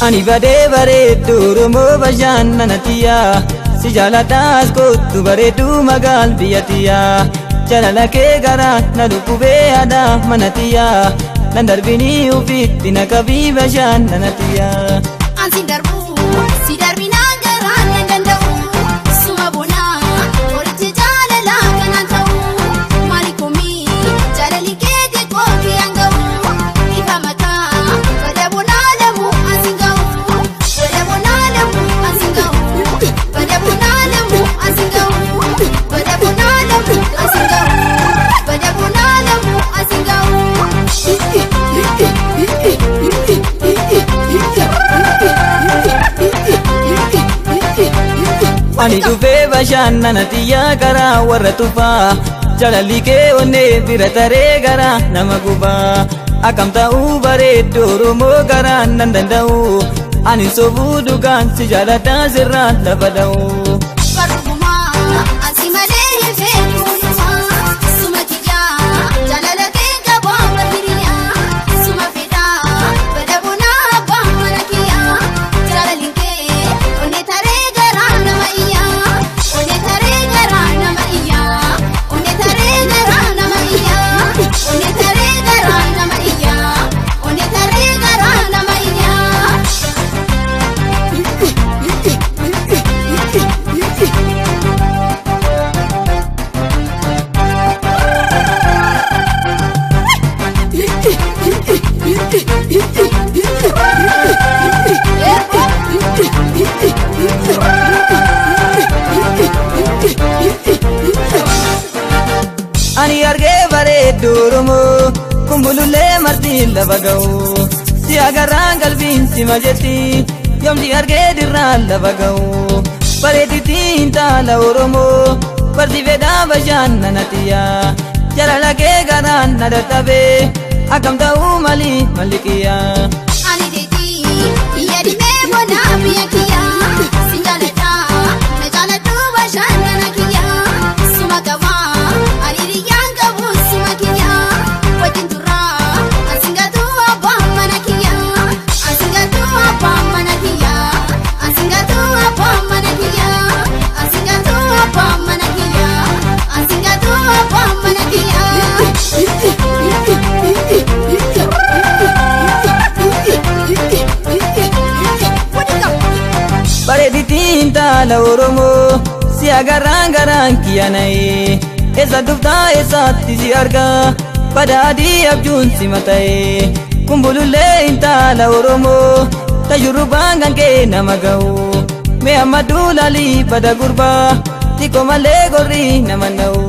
Ani badee bareedduu Oromoo bashannanatiyaa si jaalataas kottu bareedduu magaal biyyatiyaa jaalala kee garaa na dhukkubee aadaa manatiyaa nan darbinii ufiitti na qabii bashannanatiyaa. Ansi darbu si darbinaa garaa nan danda'u suma bonaa walitti jaalala kanaan ta'u maali komii jaalali kee xiqqoo kee hanga'u ifa mataa bada bonaa lamu ansi ga'u bada bonaa lamu ansi ga'u bada bonaa lamu ansi ga'u bada bonaa lamu ansi ga'u bada bonaa lamu ansi ga'u. Ani dhufee bashannanatiyaa karaa warra tufaa jaalalli kee onnee bira taree garaa nama gubaa akkam ta'uu bareedduu Oromoo garaa nan danda'u ani sobuu dhugaan si jaalataa sirraan lafa dha'u. Ani argee bareedduu Oromoo kumbulullee martiin lafa ga'u si agarraan qalbiin si majetti yoomti argee dirraan lafa ga'u bareedittii intala Oromoo barti fedhaa bashannanatiyaa jaalala kee garaan na dadhabee akkam ta'uu malii malliqiyaa. Ani deetii biyya dhibee bonaa biyya kiyyaa si jaalataa na jaaladhuu bashannana kiyyaa suma qabaa ani riyyaan qabu suma kiyyaa wajjin turraa ansingatuu abbaan mana kiyyaa ansingatuu abbaan mana kiyyaa ansingatuu abbaan mana kiyyaa ansingatuu abbaan mana kiyyaa ansingatuu abbaan mana kiyyaa. Bareedittii intala Oromoo si agarraan garaan kiyyaana'ee eessa dhuftaa eessatti si argaa bada adii abjuun si mata'ee kumbulullee intala Oromoo tajurubaan kan kee nama ga'u mee amma duulalii bada gurbaa xiqqoo malee gorrii nama na'u.